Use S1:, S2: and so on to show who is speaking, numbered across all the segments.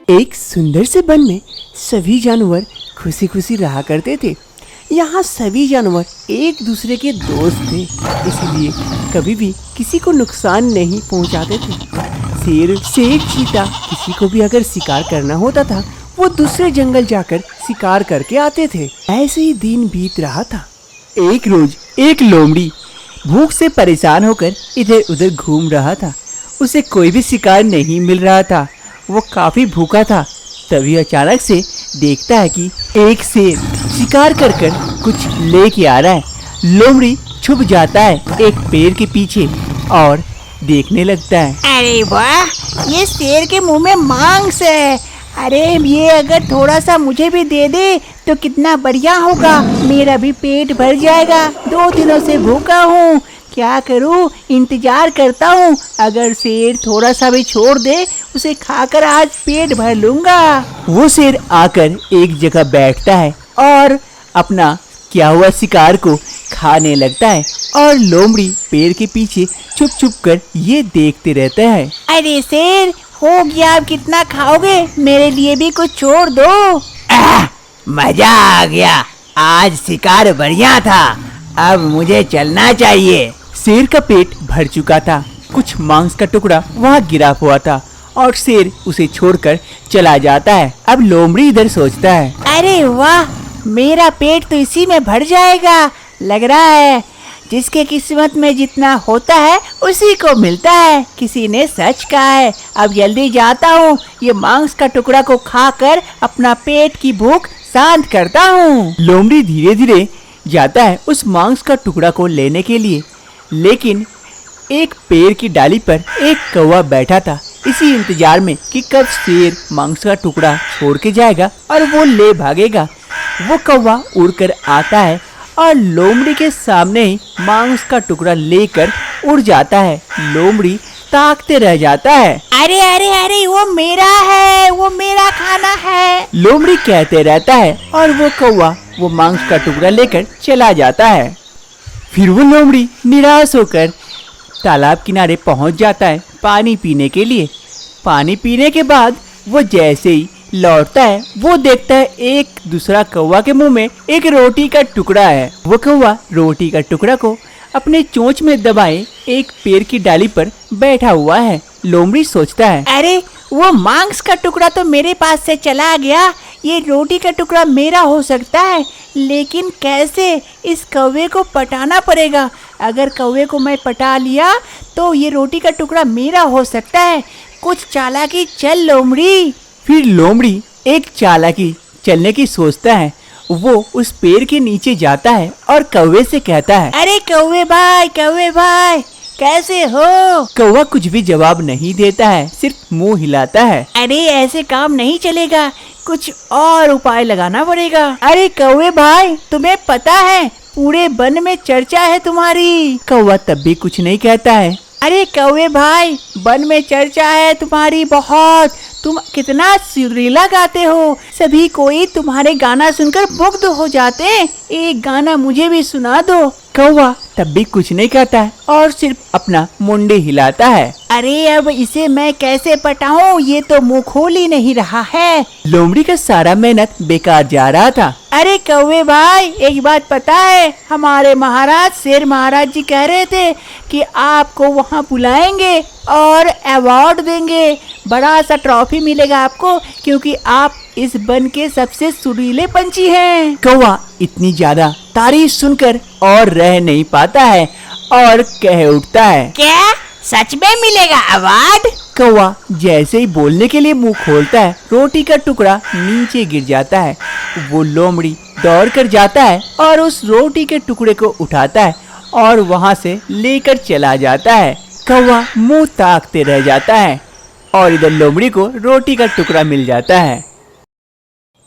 S1: एक सुंदर से वन में सभी जानवर खुशी खुशी रहा करते थे। यहाँ सभी जानवर एक दूसरे के दोस्त थे, इसलिए कभी भी किसी को नुकसान नहीं पहुँचाते थे। शेर चीता किसी को भी अगर शिकार करना होता था वो दूसरे जंगल जाकर शिकार करके आते थे। ऐसे ही दिन बीत रहा था। एक रोज एक लोमड़ी भूख से परेशान होकर इधर उधर घूम रहा था। उसे कोई भी शिकार नहीं मिल रहा था। वो काफी भूखा था। तभी अचानक से देखता है कि एक शेर शिकार कर कुछ लेके आ रहा है। लोमड़ी छुप जाता है एक पेड़ के पीछे और देखने लगता है।
S2: अरे वाह, ये शेर के मुंह में मांस है। अरे ये अगर थोड़ा सा मुझे भी दे दे तो कितना बढ़िया होगा, मेरा भी पेट भर जाएगा। 2 दिनों से भूखा हूँ, क्या करूँ, इंतजार करता हूँ। अगर शेर थोड़ा सा भी छोड़ दे उसे खाकर आज पेट भर लूंगा।
S1: वो शेर आकर एक जगह बैठता है और अपना क्या हुआ शिकार को खाने लगता है और लोमड़ी पेड़ के पीछे छुप छुप कर ये देखते रहता है।
S2: अरे शेर, हो गया, अब कितना खाओगे, मेरे लिए भी कुछ छोड़ दो।
S3: मजा आ गया, आज शिकार बढ़िया था, अब मुझे चलना चाहिए।
S1: शेर का पेट भर चुका था। कुछ मांस का टुकड़ा वहाँ गिरा हुआ था और शेर उसे छोड़कर चला जाता है। अब लोमड़ी इधर सोचता है,
S2: अरे वाह, मेरा पेट तो इसी में भर जाएगा। लग रहा है जिसके किस्मत में जितना होता है उसी को मिलता है। किसी ने सच कहा है। अब जल्दी जाता हूँ, ये मांस का टुकड़ा को खाकर अपना पेट की भूख शांत करता हूँ।
S1: लोमड़ी धीरे धीरे जाता है उस मांस का टुकड़ा को लेने के लिए, लेकिन एक पेड़ की डाली पर एक कौवा बैठा था, इसी इंतजार में कि कब शेर मांस का टुकड़ा छोड़ के जाएगा और वो ले भागेगा। वो कौवा उड़कर आता है और लोमड़ी के सामने ही मांस का टुकड़ा लेकर उड़ जाता है। लोमड़ी ताकते रह जाता है।
S2: अरे अरे अरे, वो मेरा है, वो मेरा खाना है,
S1: लोमड़ी कहते रहता है और वो कौवा वो मांस का टुकड़ा लेकर चला जाता है। फिर वो लोमड़ी निराश होकर तालाब किनारे पहुंच जाता है पानी पीने के लिए। पानी पीने के बाद वो जैसे ही लौटता है वो देखता है एक दूसरा कौवा के मुंह में एक रोटी का टुकड़ा है। वो कौवा रोटी का टुकड़ा को अपने चोंच में दबाए एक पेड़ की डाली पर बैठा हुआ है। लोमड़ी सोचता है,
S2: अरे वो मांस का टुकड़ा तो मेरे पास से चला गया, ये रोटी का टुकड़ा मेरा हो सकता है, लेकिन कैसे? इस कौवे को पटाना पड़ेगा। अगर कौवे को मैं पटा लिया तो ये रोटी का टुकड़ा मेरा हो सकता है। कुछ चालाकी चल लोमड़ी।
S1: फिर लोमड़ी एक चालाकी चलने की सोचता है। वो उस पेड़ के नीचे जाता है और कौवे से कहता है,
S2: अरे कौवे भाई, कैसे हो?
S1: कौवा कुछ भी जवाब नहीं देता है, सिर्फ मुंह हिलाता है।
S2: अरे ऐसे काम नहीं चलेगा, कुछ और उपाय लगाना पड़ेगा। अरे कौवे भाई, तुम्हें पता है पूरे वन में चर्चा है तुम्हारी।
S1: कौवा तब भी कुछ नहीं कहता है।
S2: अरे कौवे भाई, वन में चर्चा है तुम्हारी बहुत, तुम कितना सुरीला गाते हो, सभी कोई तुम्हारे गाना सुनकर मुग्ध हो जाते हैं। एक गाना मुझे भी सुना दो।
S1: कौवा तब भी कुछ नहीं कहता है और सिर्फ अपना मुंडी हिलाता है।
S2: अरे अब इसे मैं कैसे पटाऊं, ये तो मुंह खोल ही नहीं रहा है।
S1: लोमड़ी का सारा मेहनत बेकार जा रहा था।
S2: अरे कौवे भाई, एक बात पता है, हमारे महाराज शेर महाराज जी कह रहे थे कि आपको वहाँ बुलाएंगे और अवार्ड देंगे, बड़ा सा ट्रॉफी मिलेगा आपको, क्योंकि आप इस वन के सबसे सुरीले पंछी हैं।
S1: कौवा इतनी ज्यादा तारीफ सुनकर और रह नहीं पाता है और कह उठता है,
S2: क्या सच में मिलेगा अवार्ड?
S1: कौवा जैसे ही बोलने के लिए मुंह खोलता है रोटी का टुकड़ा नीचे गिर जाता है। वो लोमड़ी दौड़ कर जाता है और उस रोटी के टुकड़े को उठाता है और वहां से लेकर चला जाता है। कौवा मुंह ताकते रह जाता है और इधर लोमड़ी को रोटी का टुकड़ा मिल जाता है।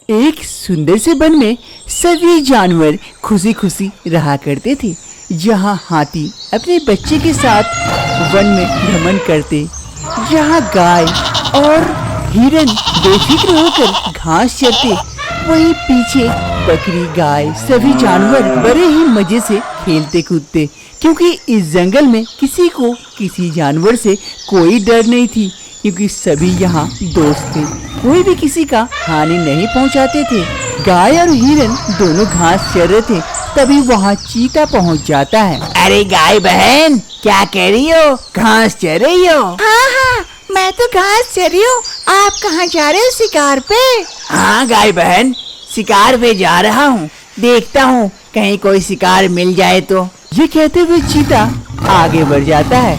S1: एक सुंदर से वन में सभी जानवर खुशी खुशी रहा करते थे। जहाँ हाथी अपने बच्चे के साथ वन में भ्रमण करते, जहाँ गाय और हिरन बेफिक्र होकर घास चरते, वहीं पीछे बकरी गाय सभी जानवर बड़े ही मजे से खेलते कूदते, क्योंकि इस जंगल में किसी को किसी जानवर से कोई डर नहीं थी, क्योंकि सभी यहाँ दोस्त थे, कोई भी किसी का हानि नहीं पहुँचाते थे। गाय और हिरन दोनों घास चर रहे थे, तभी वहाँ चीता पहुँच जाता है।
S3: अरे गाय बहन, क्या कह रही हो? घास चर रही हो?
S2: हाँ हाँ, मैं तो घास चर रही हूँ। आप कहाँ जा रहे हो शिकार पे?
S3: हाँ गाय बहन, शिकार पे जा रहा हूँ। देखता हूँ कहीं कोई शिकार मिल जाए तो।
S1: ये कहते हुए चीता आगे बढ़ जाता है।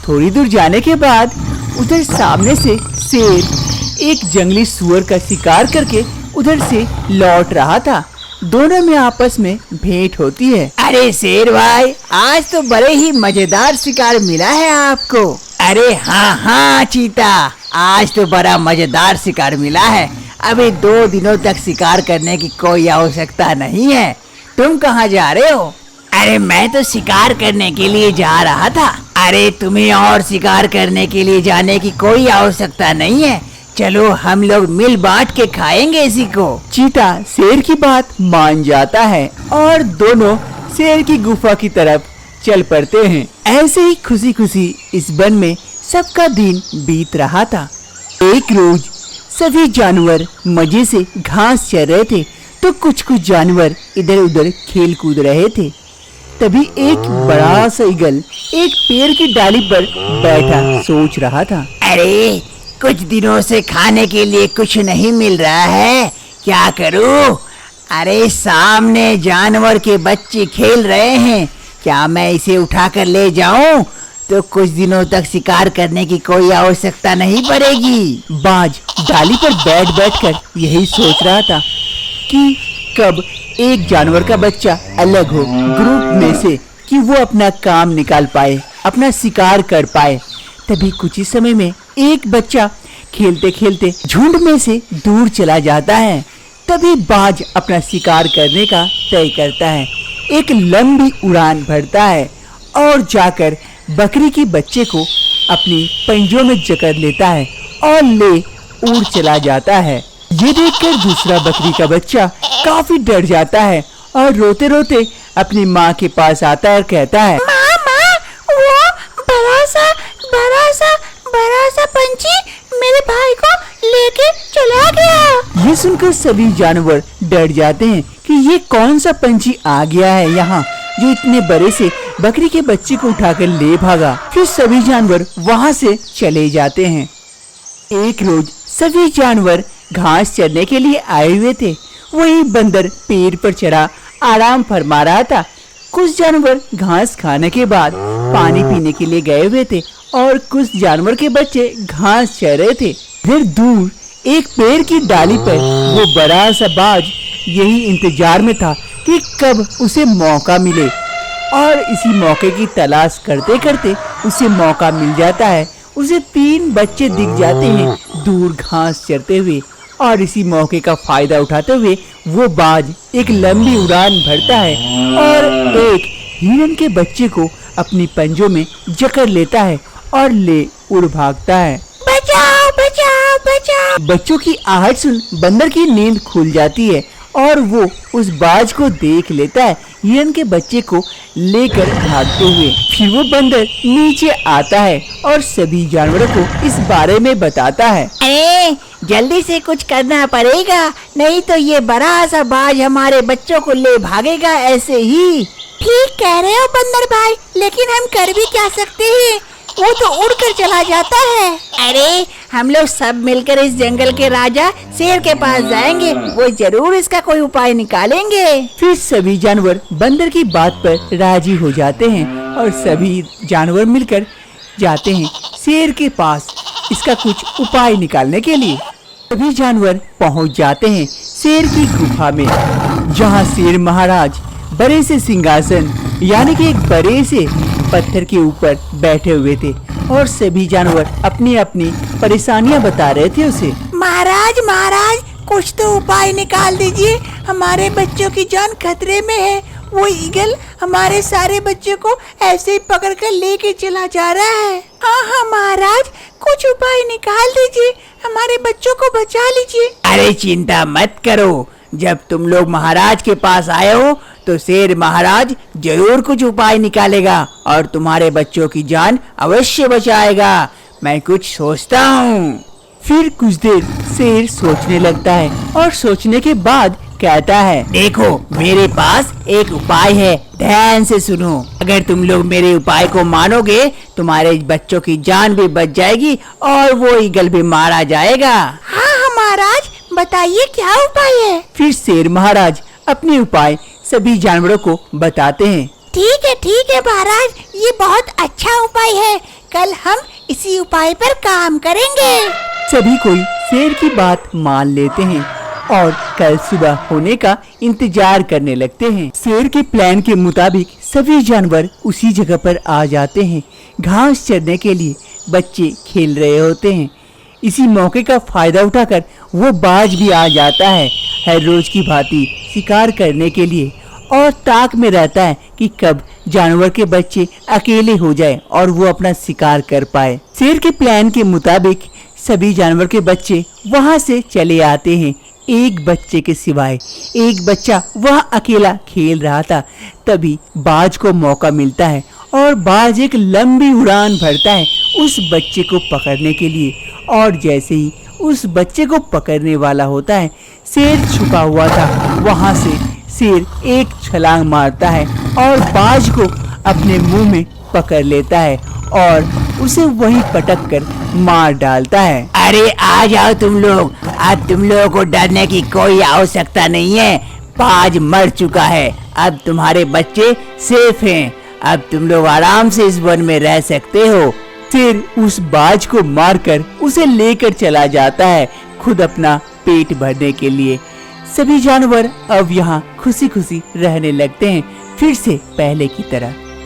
S1: थोड़ी दूर जाने के बाद उधर सामने से शेर एक जंगली सुअर का शिकार करके उधर से लौट रहा था। दोनों में आपस में भेंट होती है।
S3: अरे शेर भाई, आज तो बड़े ही मजेदार शिकार मिला है आपको। अरे हाँ हाँ चीता, आज तो बड़ा मजेदार शिकार मिला है। अभी 2 दिनों तक शिकार करने की कोई आवश्यकता नहीं है। तुम कहाँ जा रहे हो? अरे मैं तो शिकार करने के लिए जा रहा था। अरे तुम्हें और शिकार करने के लिए जाने की कोई आवश्यकता नहीं है। चलो हम लोग मिल बांट के खाएंगे इसी को।
S1: चीता शेर की बात मान जाता है और दोनों शेर की गुफा की तरफ चल पड़ते हैं। ऐसे ही खुशी खुशी इस वन में सबका दिन बीत रहा था। एक रोज सभी जानवर मजे से घास चर रहे थे, तो कुछ जानवर इधर उधर खेल कूद रहे थे। तभी एक बड़ा सा ईगल एक पेड़ की डाली पर बैठा सोच रहा था।
S3: अरे कुछ दिनों से खाने के लिए कुछ नहीं मिल रहा है, क्या करूं? अरे सामने जानवर के बच्चे खेल रहे हैं, क्या मैं इसे उठाकर ले जाऊं? तो कुछ दिनों तक शिकार करने की कोई आवश्यकता नहीं पड़ेगी।
S1: बाज डाली पर बैठ कर यही सोच रहा था कि कब एक जानवर का बच्चा अलग हो ग्रुप में से, कि वो अपना काम निकाल पाए, अपना शिकार कर पाए। तभी कुछ ही समय में एक बच्चा खेलते खेलते झुंड में से दूर चला जाता है। तभी बाज अपना शिकार करने का तय करता है। एक लंबी उड़ान भरता है और जाकर बकरी के बच्चे को अपनी पंजों में जकड़ लेता है और ले उड़ चला जाता है। ये देखकर दूसरा बकरी का बच्चा काफी डर जाता है और रोते रोते अपनी माँ के पास आता है और कहता है,
S2: माँ माँ, वो बड़ा सा पंछी मेरे भाई को लेके चला गया।
S1: ये सुनकर सभी जानवर डर जाते हैं कि ये कौन सा पंछी आ गया है यहाँ, जो इतने बड़े से बकरी के बच्चे को उठाकर ले भागा। फिर सभी जानवर वहाँ से चले जाते हैं। एक रोज सभी जानवर घास चरने के लिए आए हुए थे। वही बंदर पेड़ पर चढ़ा आराम फरमा रहा था। कुछ जानवर घास खाने के बाद पानी पीने के लिए गए हुए थे और कुछ जानवर के बच्चे घास चर रहे थे। फिर दूर एक पेड़ की डाली पर वो बड़ा सा बाज यही इंतजार में था कि कब उसे मौका मिले, और इसी मौके की तलाश करते करते उसे मौका मिल जाता है। उसे 3 बच्चे दिख जाते हैं दूर घास चरते हुए, और इसी मौके का फायदा उठाते हुए वो बाज एक लंबी उड़ान भरता है और एक हिरन के बच्चे को अपनी पंजों में जकड़ लेता है और ले उड़ भागता है।
S2: बचाओ बचाओ बचाओ।
S1: बच्चों की आहट सुन बंदर की नींद खुल जाती है और वो उस बाज को देख लेता है हिरन के बच्चे को लेकर भागते हुए। फिर वो बंदर नीचे आता है और सभी जानवरों को इस बारे में बताता है।
S2: अरे जल्दी से कुछ करना पड़ेगा, नहीं तो ये बड़ा सा बाज हमारे बच्चों को ले भागेगा ऐसे ही। ठीक कह रहे हो बंदर भाई, लेकिन हम कर भी क्या सकते हैं, वो तो उड़कर चला जाता है। अरे हम लोग सब मिलकर इस जंगल के राजा शेर के पास जाएंगे, वो जरूर इसका कोई उपाय निकालेंगे।
S1: फिर सभी जानवर बंदर की बात पर राजी हो जाते हैं और सभी जानवर मिलकर जाते हैं शेर के पास इसका कुछ उपाय निकालने के लिए। सभी जानवर पहुंच जाते हैं शेर की गुफा में, जहां शेर महाराज बड़े से सिंहासन यानी कि एक बड़े से पत्थर के ऊपर बैठे हुए थे और सभी जानवर अपनी अपनी परेशानियां बता रहे थे उसे।
S2: महाराज महाराज, कुछ तो उपाय निकाल दीजिए, हमारे बच्चों की जान खतरे में है। वो ईगल हमारे सारे बच्चों को ऐसे ही पकड़ कर लेके चला जा रहा है। हाँ महाराज, कुछ उपाय निकाल दीजिए, हमारे बच्चों को बचा लीजिए।
S3: अरे चिंता मत करो, जब तुम लोग महाराज के पास आए हो तो शेर महाराज जरूर कुछ उपाय निकालेगा और तुम्हारे बच्चों की जान अवश्य बचाएगा। मैं कुछ सोचता हूँ।
S1: फिर कुछ देर शेर सोचने लगता है और सोचने के बाद कहता है,
S3: देखो मेरे पास एक उपाय है, ध्यान से सुनो। अगर तुम लोग मेरे उपाय को मानोगे तुम्हारे बच्चों की जान भी बच जाएगी और वो ईगल भी मारा जाएगा।
S2: हाँ महाराज, बताइए क्या उपाय है।
S1: फिर शेर महाराज अपने उपाय सभी जानवरों को बताते हैं।
S2: ठीक है महाराज, ये बहुत अच्छा उपाय है। कल हम इसी उपाय पर काम करेंगे।
S1: सभी कोई शेर की बात मान लेते हैं और कल सुबह होने का इंतजार करने लगते हैं। शेर के प्लान के मुताबिक सभी जानवर उसी जगह पर आ जाते हैं। घास चरने के लिए बच्चे खेल रहे होते हैं। इसी मौके का फायदा उठाकर वो बाज भी आ जाता है, हर रोज की भांति शिकार करने के लिए, और ताक में रहता है कि कब जानवर के बच्चे अकेले हो जाए और वो अपना शिकार कर पाए। शेर के प्लान के मुताबिक सभी जानवर के बच्चे वहां से चले आते हैं, एक बच्चे के सिवाय। एक बच्चा वह अकेला खेल रहा था। तभी बाज को मौका मिलता है और बाज एक लंबी उड़ान भरता है उस बच्चे को पकड़ने के लिए, और जैसे ही उस बच्चे को पकड़ने वाला होता है, शेर छुपा हुआ था, वहां से शेर एक छलांग मारता है और बाज को अपने मुंह में पकड़ लेता है और उसे वहीं पटक कर मार डालता है।
S3: अरे आ जाओ तुम लोग, अब तुम लोगों को डरने की कोई आवश्यकता नहीं है। बाज मर चुका है, अब तुम्हारे बच्चे सेफ हैं। अब तुम लोग आराम से इस वन में रह सकते हो।
S1: शेर उस बाज को मारकर उसे लेकर चला जाता है, खुद अपना पेट भरने के लिए। सभी जानवर अब यहाँ खुशी खुशी रहने लगते हैं, फिर से पहले की तरह।